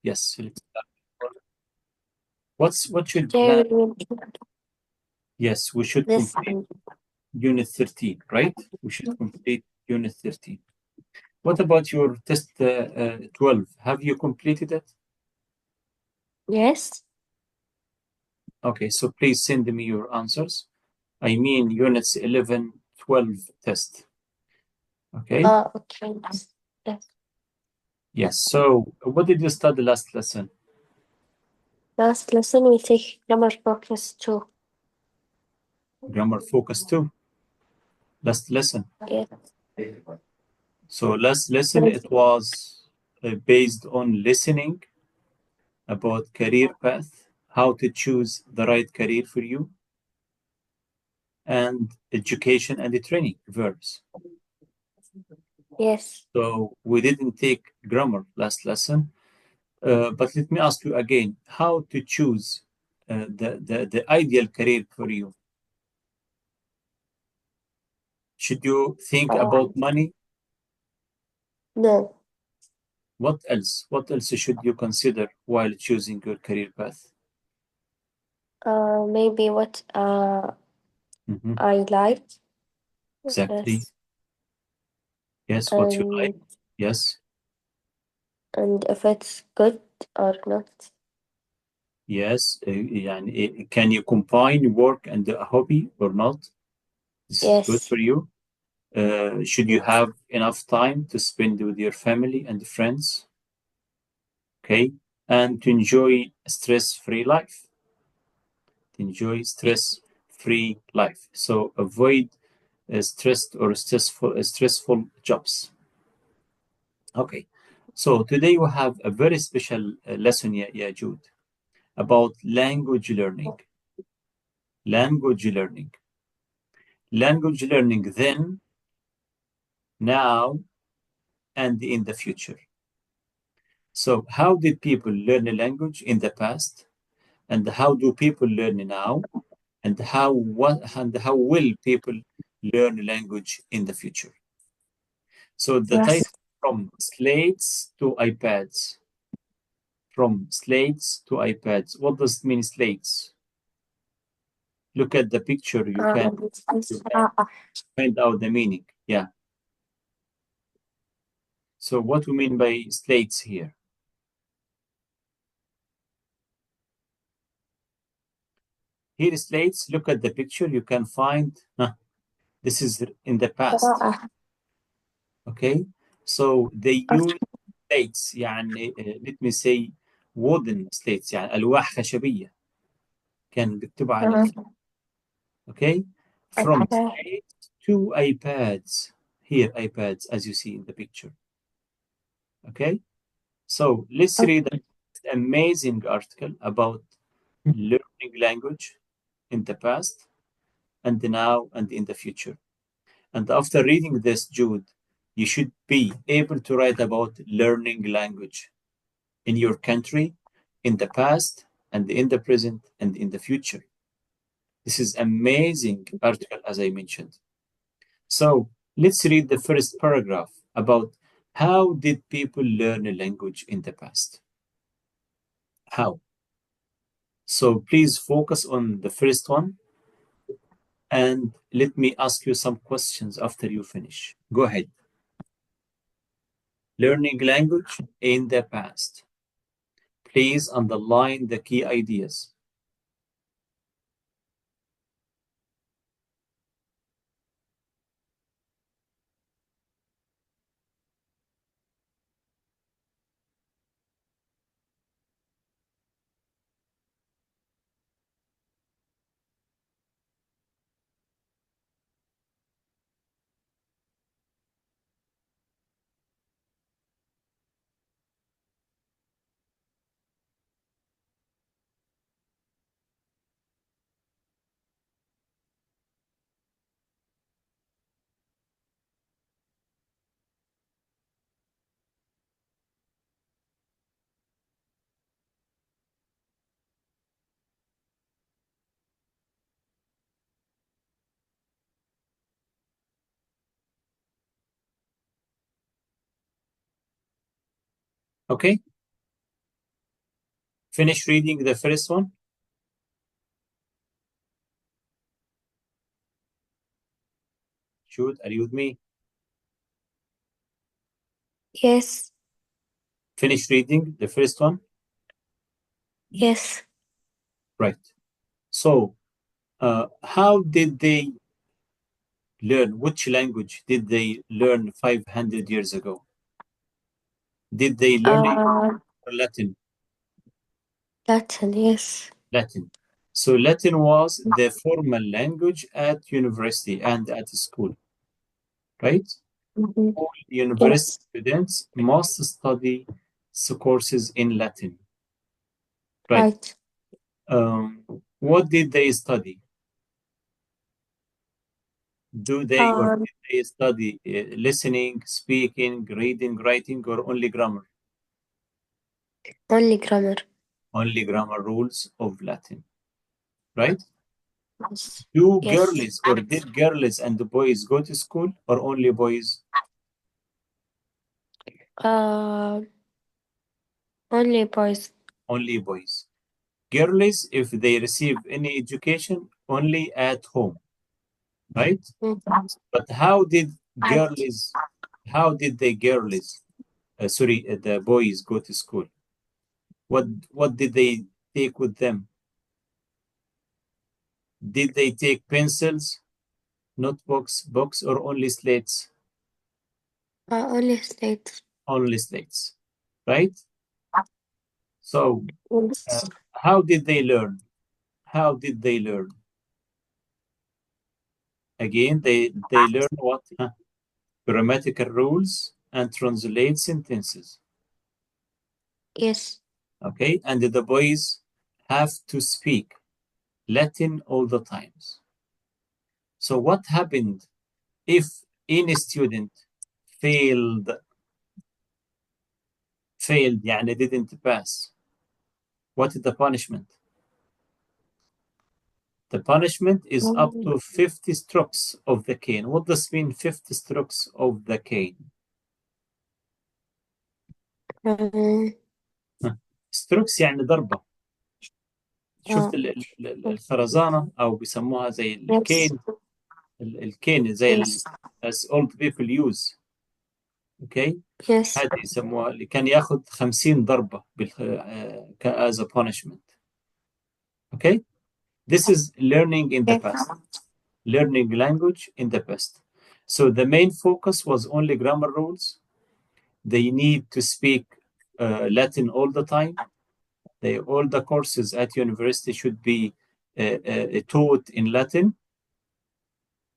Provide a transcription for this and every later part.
Yes, let's start. What should Today plan? we will Yes, we should complete listen. Unit 13, right? We should complete Unit 13. What about your test 12? Have you completed it? Yes. Okay, so please send me your answers. I mean Units 11, 12 test. Okay? Okay. Yes. Yes, so what did you study last lesson? Last lesson we take grammar focus 2. Grammar focus 2. Last lesson. Yes. So last lesson, it was based on listening about career path, how to choose the right career for you, and education and the training verbs. Yes. So we didn't take grammar last lesson, but let me ask you again, how to choose the ideal career for you? Should you think about money? No. What else? What else should you consider while choosing your career path? Maybe what Mhm. I like. Exactly. Yes. Yes, what you like. And Yes. if it's good or not. Yes. يعني, can you combine work and a hobby or not? This is good Yes. for you. Should you Yes. have enough time to spend with your family and friends? Okay. And to enjoy a stress-free life. To enjoy stress-free life. So avoid stressed or stressful jobs. Okay. So today we have a very special lesson, yeah, Jude, about language learning. Language learning. Language learning then, now, and in the future. So, how did people learn a language in the past, and how do people learn now, and how will people learn language in the future? So, the title, Yes. from slates to iPads. From slates to iPads. What does it mean, slates? Look at the picture. You can find out the meaning. Yeah. So, what we mean by slates here? Here is slates. Look at the picture. You can find this is in the past. Okay. So they use slates يعني let me say wooden slates يعني ألواح خشبية كانوا بيكتبوا عليها. Okay. From slates to iPads. Here iPads as you see in the picture. Okay. So let's read an amazing article about learning language in the past and now and in the future. And after reading this, Jude, you should be able to write about learning language in your country, in the past, and in the present, and in the future. This is amazing article, as I mentioned. So let's read the first paragraph about how did people learn a language in the past? How? So please focus on the first one and let me ask you some questions after you finish. Go ahead. Learning language in the past. Please underline the key ideas. Okay? Finish reading the first one. Shoot, are you with me? Yes. Finish reading the first one. Yes. Right. So, how did they learn? Which language did they learn 500 years ago? Did they learn English Uh, or Latin? Latin. Yes. Latin. So Latin was the formal language at university and at school, right? Mhm. All university Yes. students must study courses in Latin, right? Right. What did they study? Do they or Um, did they study listening, speaking, reading, writing, or only grammar? Only grammar. Only grammar rules of Latin, right? Yes. Do Yes. girls or did girls and the boys go to school or only boys? Uh, Only boys. Only boys. Girls, if they receive any education, only at home, right? Mhm. But how did Right. girls, how did the boys go to school? What did they take with them? Did they take pencils, notebooks, books, or only slates? Only slate. Only slates, right? So, Yes. how did they learn? How did they learn? Again, they learn what? Huh? Grammatical rules and translate sentences. Yes. Okay, and the boys have to speak Latin all the times. So what happened if any student failed يعني didn't pass? What is the punishment? The punishment is up Um, to 50 strokes of the cane. What does mean 50 strokes of the cane? um, strokes يعني ضربة. uh, شفت الخرزانة أو بيسموها زي yes. الكين الكين زي Yes. as old people use. Okay. Yes. هذه يسموها اللي كان ياخذ 50 ضربة as a punishment. Okay. This is learning in the Yes. past, learning language in the past. So the main focus was only grammar rules. They need to speak Latin all the time. All the courses at university should be taught in Latin,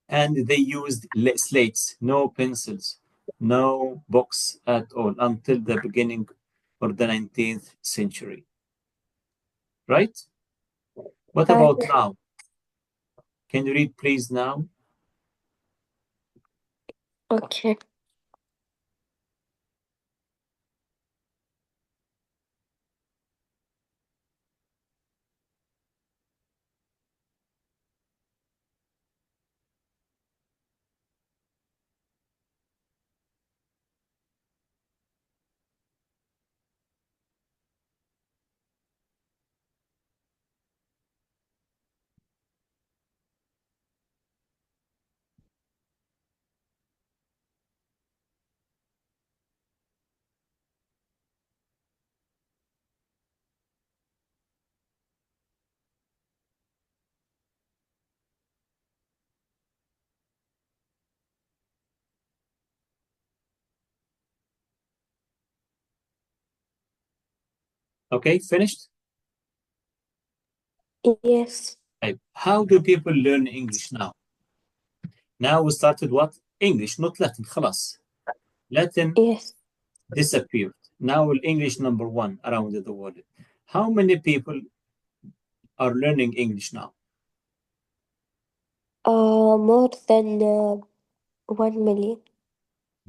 and they used slates, no pencils, no books at all until the beginning or the 19th century. Right? What about Right. now? Can you read, please, now? Okay. Okay, finished? Yes. How do people learn English now? Now we started what? English, not Latin. خلاص. Latin Yes. disappeared. Now English number one around the world. How many people are learning English now? More than 1 million.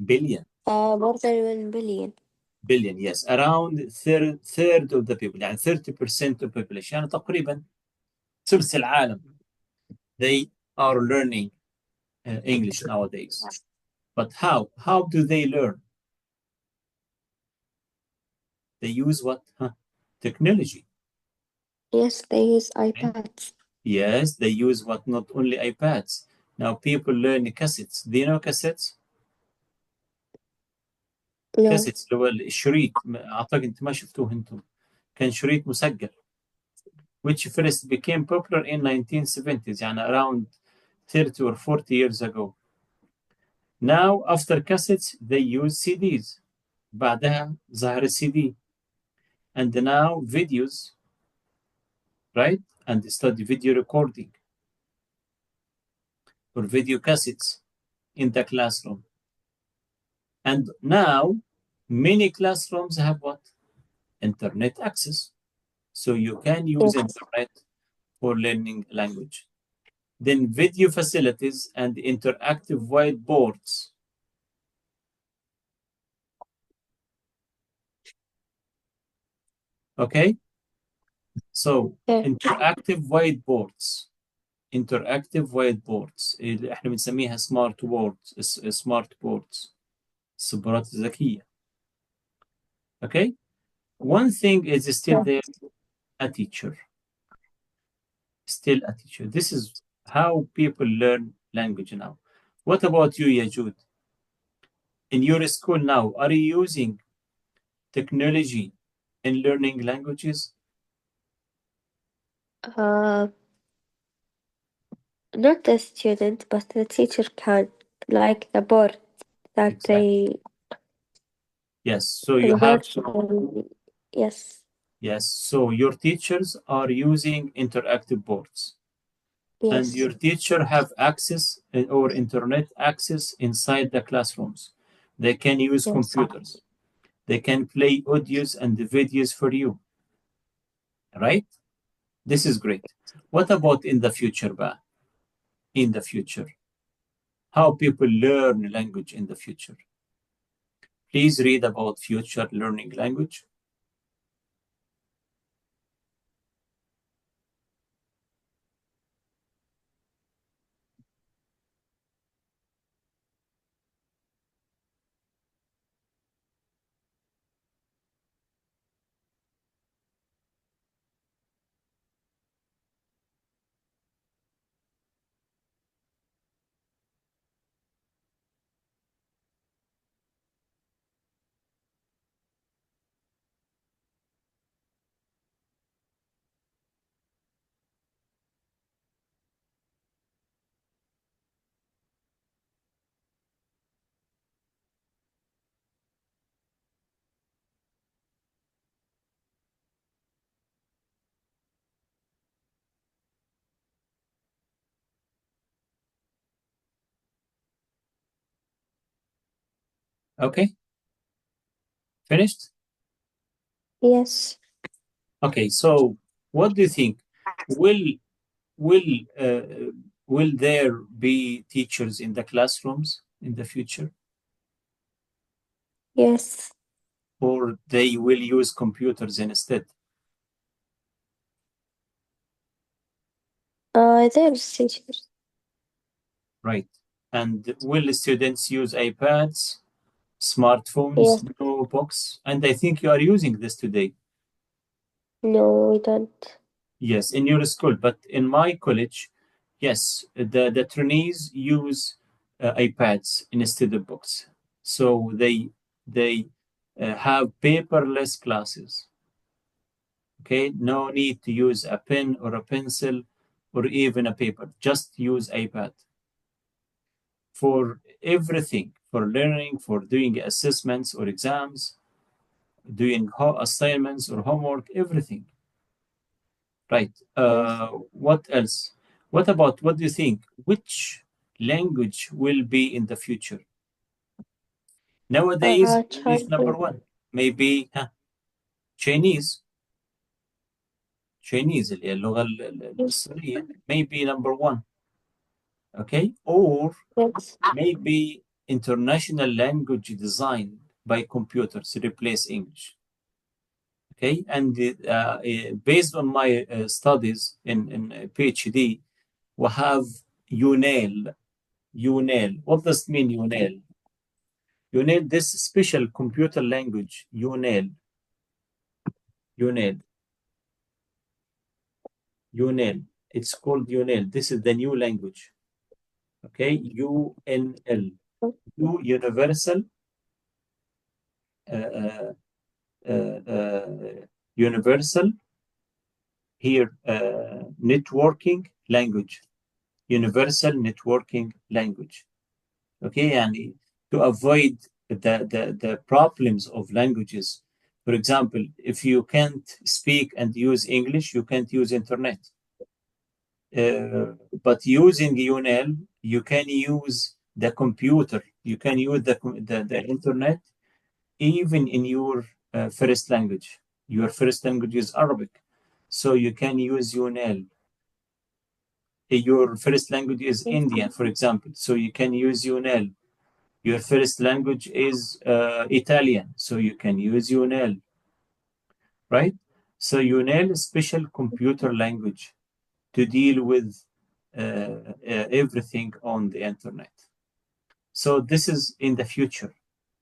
Billion. More than 1 billion. Billion, yes. Around third of the people, يعني 30% of population. يعني تقريبا ثلث العالم. They are learning English nowadays. But how? How do they learn? They use what? Huh? Technology. Yes, they use Okay? iPads. Yes, they use what not only iPads. Now people learn cassettes. Do you know cassettes? No. كاسيتس اللي هو الشريط اعتقد انت ما شفتوه انتم كان شريط مسجل which first became popular in 1970s يعني around 30 or 40 years ago. Now after cassettes they use CDs. بعدها ظهر السي دي and now videos, right, and study video recording or video cassettes in the classroom. And now many classrooms have what? Internet access. So you can use Yes. internet for learning language. Then video facilities and interactive whiteboards. Okay, so Okay. interactive whiteboards اللي احنا بنسميها سمارت بوردز سمارت بوردز السبورات الذكية. Okay, one thing is still there, a teacher, still a teacher. This is how people learn language now. What about you, Yajud? In your school now, are you using technology in learning languages? Uh, Not the student, but the teacher can, like the board that Exactly. they Yes. So you have, convert on. Yes, yes. So your teachers are using interactive boards, and yes, your teacher have access or internet access inside the classrooms. They can use yes, computers. They can play audios and videos for you, right? This is great. What about in the future, Ba? In the future, how people learn language in the future? Please read about future learning language. Okay, finished? yes, Okay, so what do you think? Will will uh, will there be teachers in the classrooms in the future, yes. or they will use computers instead? There's teachers. Right. And will students use iPads, smartphones, Yes, notebooks? And I think you are using this today. no, we don't. Yes, in your school, but in my college, yes, the trainees use iPads instead of books. So they have paperless classes. Okay, no need to use a pen or a pencil or even a paper. Just use iPad for everything, for learning, for doing assessments or exams, doing assignments or homework, everything. Right. Yes. What else? What about what do you think? Which language will be in the future? Nowadays, English number Chinese. one. Maybe Chinese. Chinese اللي هي اللغة الصينية. Maybe number one. Okay. Or Yes. maybe international language design by computers replace English. Okay. And based on my studies in PhD, we have UNAIL. UNAIL. What does it mean, UNAIL? UNAIL, this special computer language, UNAIL. UNAIL. UNL. It's called UNL. This is the new language. Okay, UNL. Universal uh, uh, Universal here networking language. Universal networking language. Okay, and to avoid the problems of languages. For example, if you can't speak and use English, you can't use internet. But using UNL, you can use the computer, you can use the internet even in your first language. Your first language is Arabic, so you can use UNL. Your first language is Indian, for example, so you can use UNL. Your first language is Italian, so you can use UNL, right? So UNL is special computer language to deal with everything on the internet. So this is in the future,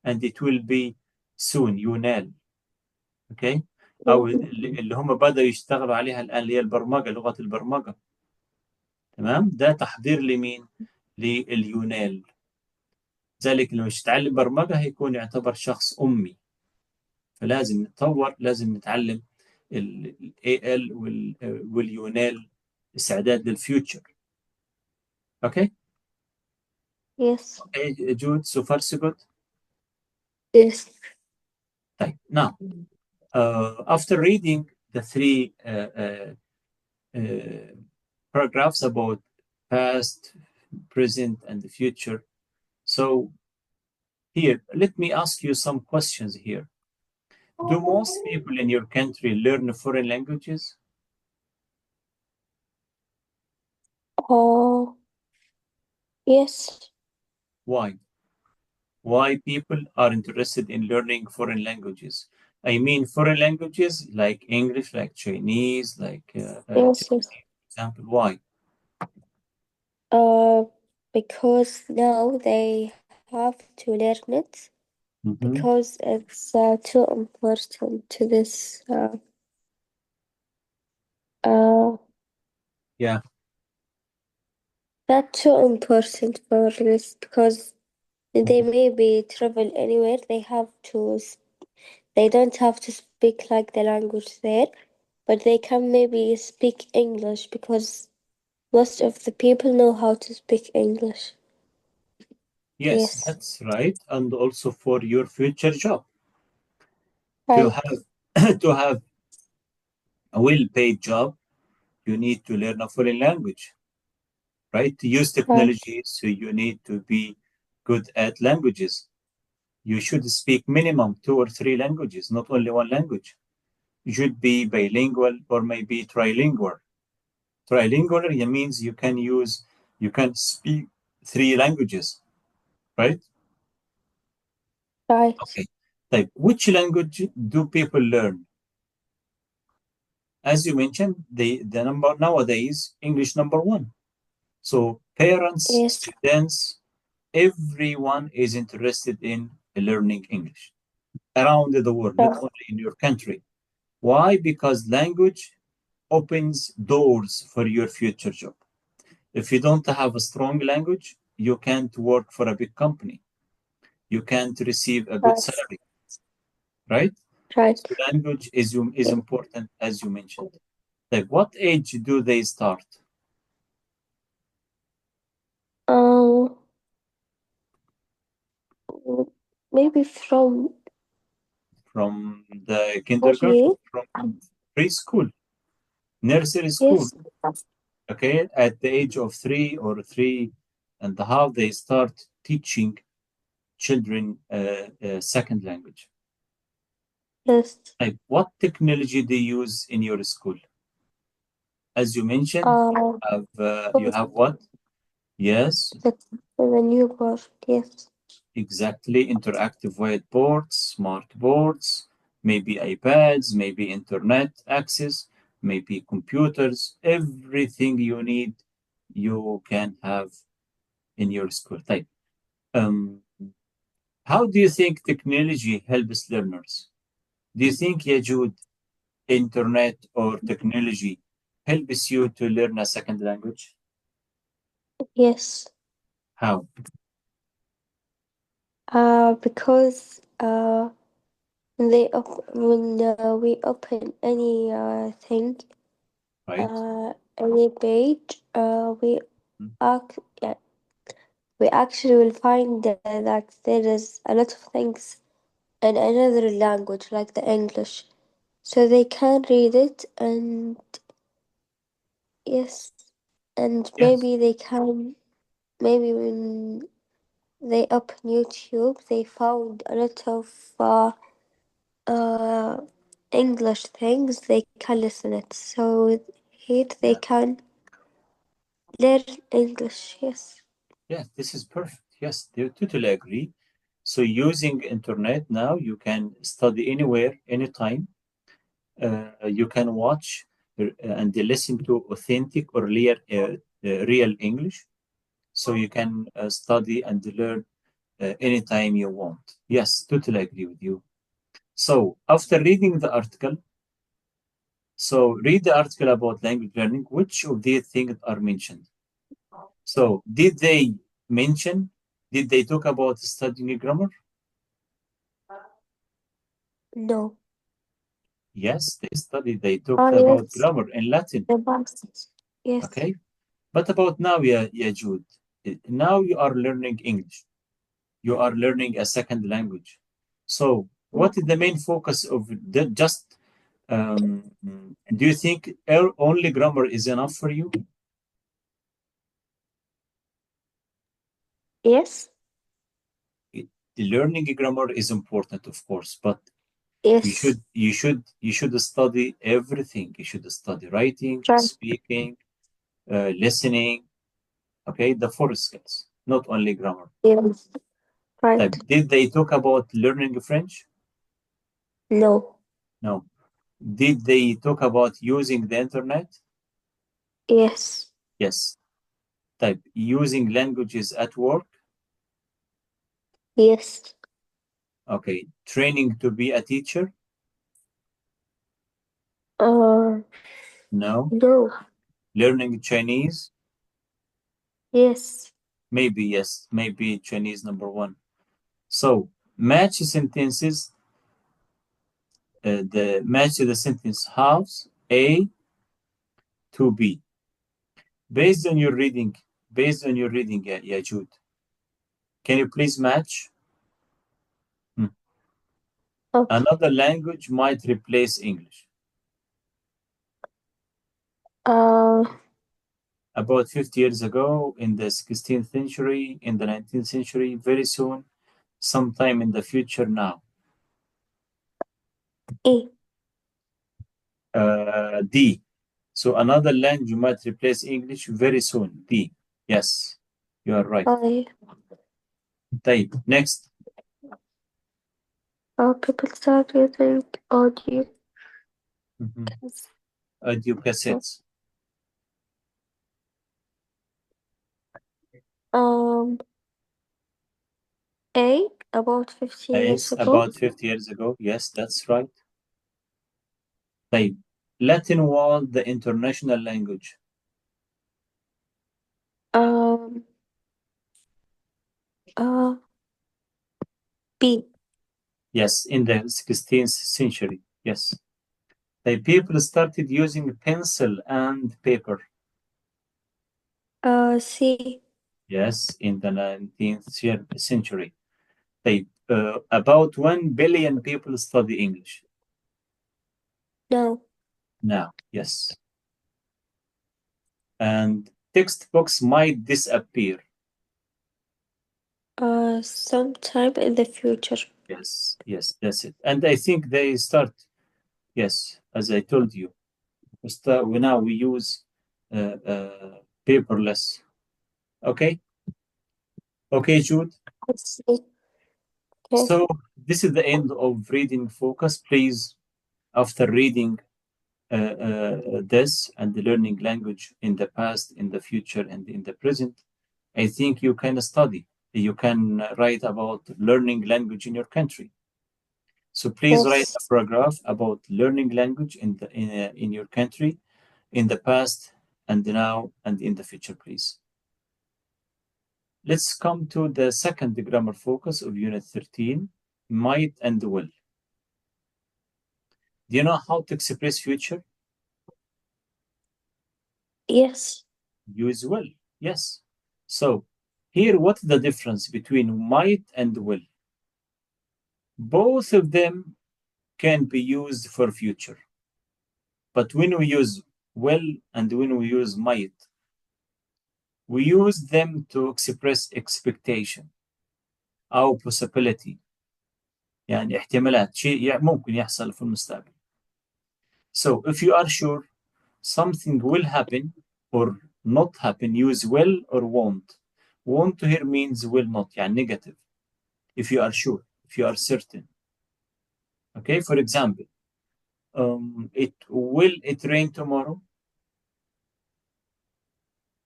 and it will be soon, UNL. اوكي او اللي هم بدأوا يشتغلوا عليها الان اللي هي البرمجه، لغه البرمجه. تمام، ده تحضير لمين؟ لليونال. ذلك لما مش يتعلم برمجه هيكون يعتبر شخص امي، فلازم نتطور، لازم نتعلم الاي ال واليونال استعداد للفيوتشر. اوكي Yes. اوكي جود، سو فار سو جود. Yes. طيب now after reading the three uh, paragraphs about past, present, and the future. So here, let me ask you some questions here. Do most people in your country learn foreign languages? Uh, yes. Why? Why people are interested in learning foreign languages? I mean foreign languages like English, like Chinese, like Yes. Yes. Japanese, for example. Why? Uh, because now they have to learn it Mm-hmm. because it's too important to this. Uh, Yeah. Not too important for this because they maybe travel anywhere. They don't have to speak like the language there, but they can maybe speak English because most of the people know how to speak English. Yes, Yes, that's right. And also for your future job, to right, have to have a well-paid job, you need to learn a foreign language, right? To use right, technology, so you need to be good at languages. You should speak minimum two or three languages, not only one language. You should be bilingual or maybe trilingual. Trilingual means you can speak three languages, right? right. Okay. Like, which language do people learn? As you mentioned, the number nowadays, English number one. So parents, Yes, students, everyone is interested in learning English around the world, not right, only in your country. Why? Because language opens doors for your future job. If you don't have a strong language, you can't work for a big company. You can't receive a good right, salary, right? right. So language is Yeah. important, as you mentioned. Like, what age do they start? Um, Maybe from From the what kindergarten, year? from preschool, nursery school. Yes, Okay, at the age of 3 or 3.5, they start teaching children second language. yes. Like, what technology they use in your school? As you mentioned, Uh, you have what? Yes, that's the new part. Yes, exactly. Interactive whiteboards, smart boards, maybe iPads, maybe internet access, maybe computers. Everything you need, you can have in your school. Type. Um, how do you think technology helps learners? Do you think, Yajud, internet or technology helps you to learn a second language? Yes. How? Because when we open any thing, Right? any page, Mm. ac- yeah, we actually will find that there is a lot of things in another language like the English, so they can read it, and yes, and Yes. maybe when they open YouTube, they found a lot of uh, English things they can listen it. So here they Yeah. can learn English. Yes. Yes, this is perfect. Yes, they totally agree. So using internet now, you can study anywhere, anytime. You can watch and listen to authentic or real English. So you can study and learn anytime you want. Yes, totally agree with you. So after reading the article, so read the article about language learning. Which of these things are mentioned? So mention, did they talk about studying grammar? No. Yes, they talked Oh about yes. grammar in Latin. The best. Yes. Okay. But about now, yeah, Jude, now you are learning English. You are learning a second language. So what is the main focus of just, do you think only grammar is enough for you? Yes. It- Learning grammar is important, of course, but you Yes. should you should you should study everything. You should study writing, Right. speaking, listening. Okay, the four skills, not only grammar. Yes. Right. Did they talk about learning French? No. No. Did they talk about using the internet? Yes. Yes. Using languages at work? Yes. Okay. Training to be a teacher? Uh. No. No. Learning Chinese? Yes. Maybe yes. Maybe Chinese number one. So match sentences. The match the sentence halves A to B. Based on your reading, yeah, Jude. Can you please match? Hmm. Okay. Another language might replace English. Uh. About 50 years ago, in the 16th century, in the 19th century, very soon, sometime in the future now. E. D. So another language might replace English very soon. D. Yes, you are right. I. Type. Next. People start using audio. Mhm. Audio cassettes. Um. A. About 50 years Yes, ago. about 50 years ago. Yes, that's right. Type. Latin was the international language. Um. Uh. B. Yes, in the 16th century. Yes. The people started using pencil and paper. C. Yes, in the 19th century. About 1 billion people study English No. now. Yes. And textbooks might disappear. Sometime in the future. Yes, yes, that's it. And I think they start, yes, as I told you, now we use paperless. Okay, okay, Jude. Let's see. Okay. So this is the end of reading focus. Please, after reading this and the learning language in the past, in the future, and in the present, I think you can study. You can write about learning language in your country. So please write a Yes. paragraph about learning language in your country. in the past and now and in the future, please. Let's come to the second grammar focus of Unit 13, might and will. Do you know how to express future? Yes. Use will, yes. So here, what's the difference between might and will? Both of them can be used for future. But when we use will and when we use might, we use them to express expectation أو possibility. يعني احتمالات شيء ممكن يحصل في المستقبل. So if you are sure something will happen or not happen, use will or won't. Won't here means will not, يعني negative. If you are sure, if you are certain. Okay, for example, will it rain tomorrow?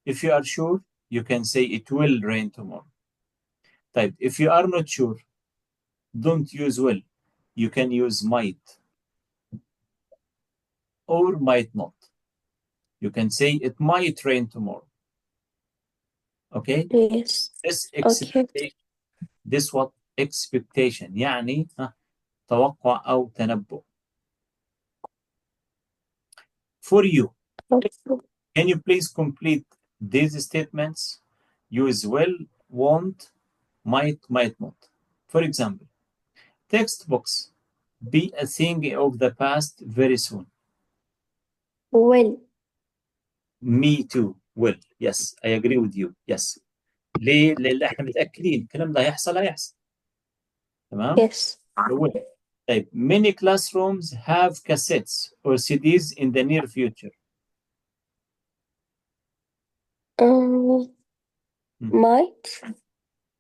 If you are sure, you can say it will rain tomorrow. Type. If you are not sure, don't use will. You can use might or might not. You can say it might rain tomorrow. Okay? Yes. This Okay. expectation, this what expectation يعني توقع أو تنبؤ. For you, can you please complete these statements? Use will, won't, might not. For example, textbooks be a thing of the past very soon. Will. Me too. Will. Yes, I agree with you. Yes. ليه؟ لأن احنا متأكدين الكلام ده هيحصل. تمام؟ Yes. will. طيب, many classrooms have cassettes or CDs in the near future. Might.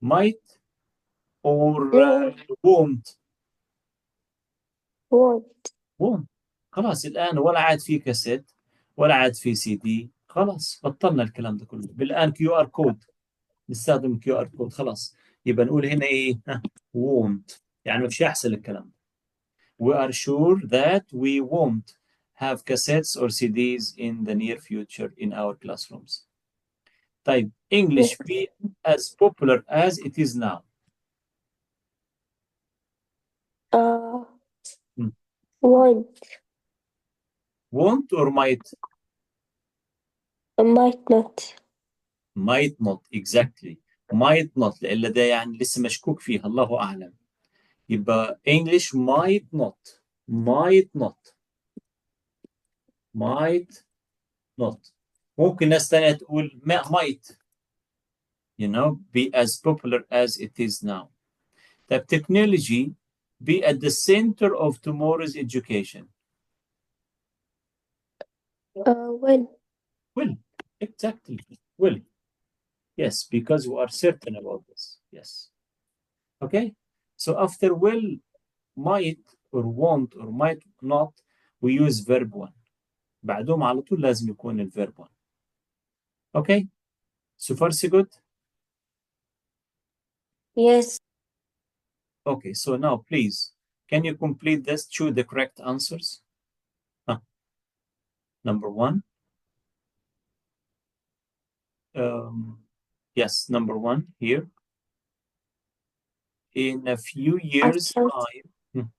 Might or No. won't. Won't. won't. خلاص الآن ولا عاد في كاسيت ولا عاد في سي دي. خلاص بطلنا الكلام ده كله. بالآن كيو ار كود. نستخدم كيو ار كود. خلاص يبقى نقول هنا ايه؟ won't. يعني مش هيحصل الكلام ده. We are sure that we won't have cassettes or CDs in the near future in our classrooms. طيب, English be as popular as it is now. Uh, Hmm. won't. Won't or might? Might not. might not, exactly. might not لأن ده يعني لسه مشكوك فيها الله أعلم. يبقى English might not. might not. might not. ممكن ناس تانية تقول might, be as popular as it is now. The technology be at the center of tomorrow's education. Will. Will, exactly. Will. Yes, because we are certain about this. Yes. Okay. So after will, might or won't or might not, we use verb one. بعدهم على طول لازم يكون الverb one. Okay. So far so good. Yes. Okay. So now please, can you complete this? Choose the correct answers. Number one. Yes, number one here. In a few years' time,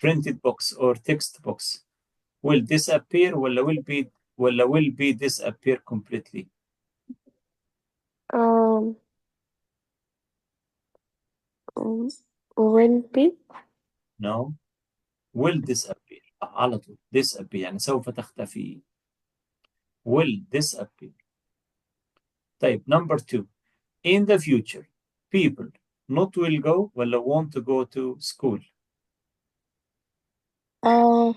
printed books or textbooks will disappear will be disappear completely. Will be. No, will disappear على طول. disappear يعني سوف تختفي. will disappear. طيب, number two. In the future, people not will go ولا want to go to school. Hmm.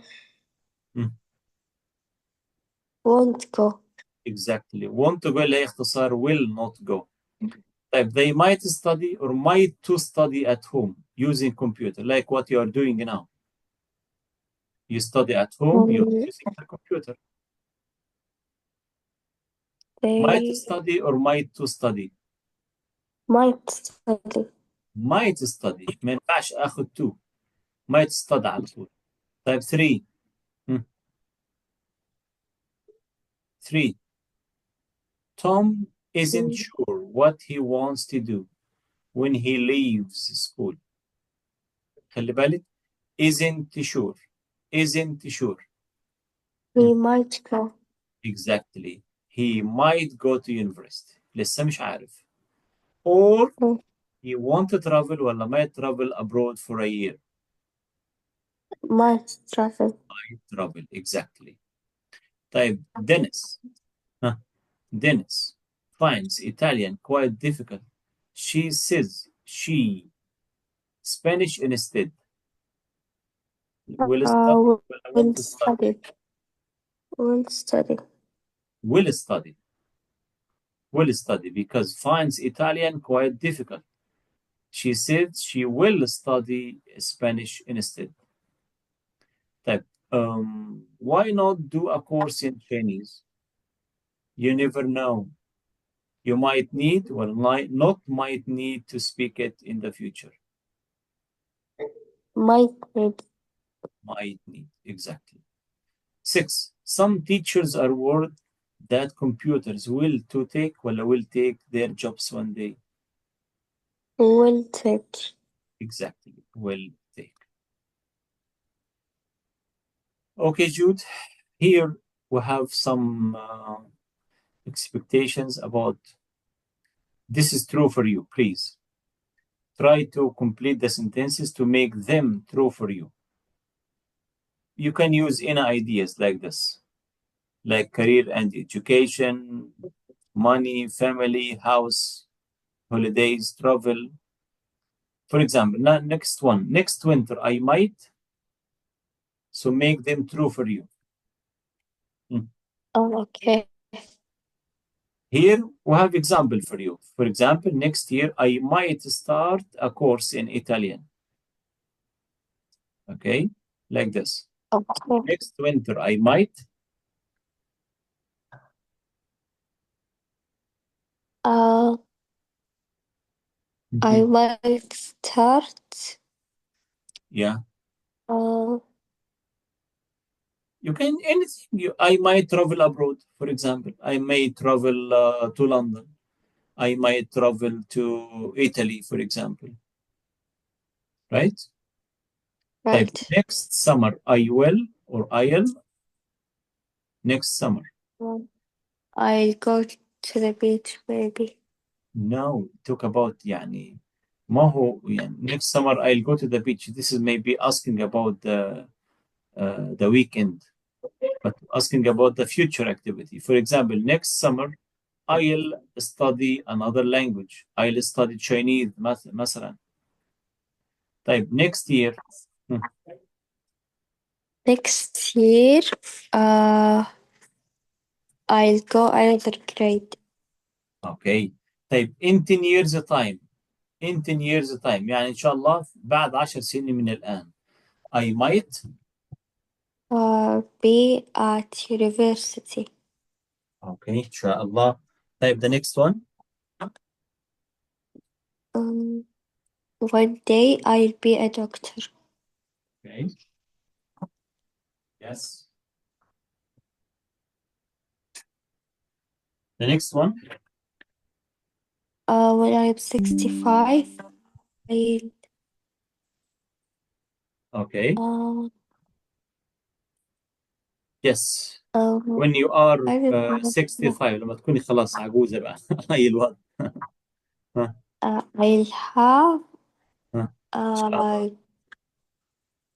Won't go. Exactly. want to go اللي هي اختصار will not go. طيب, they might study or might to study at home using computer like what you are doing now. You study at home, you're using the computer. Might They study or might to study. might study. might study ما ينفعش اخذ to. might study على طول. طيب, three. 3. Tom isn't sure what he wants to do when he leaves school. خلي بالك isn't sure. Isn't sure. He might go. Exactly. He might go to university. لسه مش عارف. Or he want to travel ولا might travel abroad for a year. Might travel. Might travel. Exactly. طيب Dennis. Huh. Dennis finds Italian quite difficult. She says she Spanish instead. Will study. Will Will I want to study? study. Will study. Will study. Will study because finds Italian quite difficult. She said she will study Spanish instead. طيب, why not do a course in Chinese? You never know. You might need, well, not might need to speak it in the future. Might need. Might need, exactly. 6. Some teachers are worried that computers will take their jobs one day. Will take. Exactly, will take. Okay, Jude, here we have some expectations about this is true for you, please. Try to complete the sentences to make them true for you. You can use any ideas like this, like career and education, money, family, house, holidays, travel. For example, next one, next winter, I might, so make them true for you. Oh, okay. Here we have example for you. For example, next year, I might start a course in Italian. Okay, like this. Okay. Next winter, I might. I might start. Yeah. Uh, You can anything. I might travel abroad, for example. I may travel to London. I might travel to Italy, for example. Right? Type right. next summer, I will or I'll. Next summer. I'll go to the beach, maybe. No, talk about يعني ما هو يعني next summer I'll go to the beach. This is maybe asking about the weekend, but asking about the future activity. For example, next summer I'll study another language. I'll study Chinese مثلا. طيب next year. Hmm, Next year, uh, I'll go another grade. Okay. طيب in 10 years time. In 10 years time يعني إن شاء الله بعد 10 سنين من الآن. I might. Be at university. Okay. إن شاء الله. طيب the next one. Um, one day I'll be a doctor. Okay. Yes. The next one. When I'm 65, I'll, Okay. uh, Yes. um, When you are I don't know. 65 لما تكوني خلاص عجوزة بقى. هاي الوقت. ها I'll have ها إن شاء الله.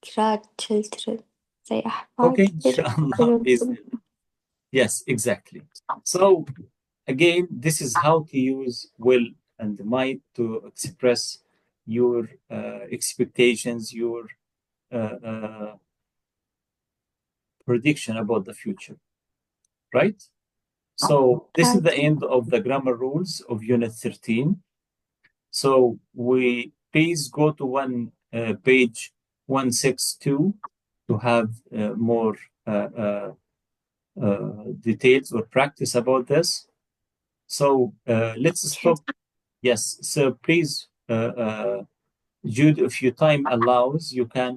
grandchildren. زي أحفاد Okay. إن شاء الله بإذن الله. Yes, exactly. So again, this is how to use will and might to express your expectations, your uh, prediction about the future, right? So this is Right. the end of the grammar rules of Unit 13. So we please go to page 162 to have more details or practice about this. So let's stop. Yes. So please, Jude, if your time allows, you can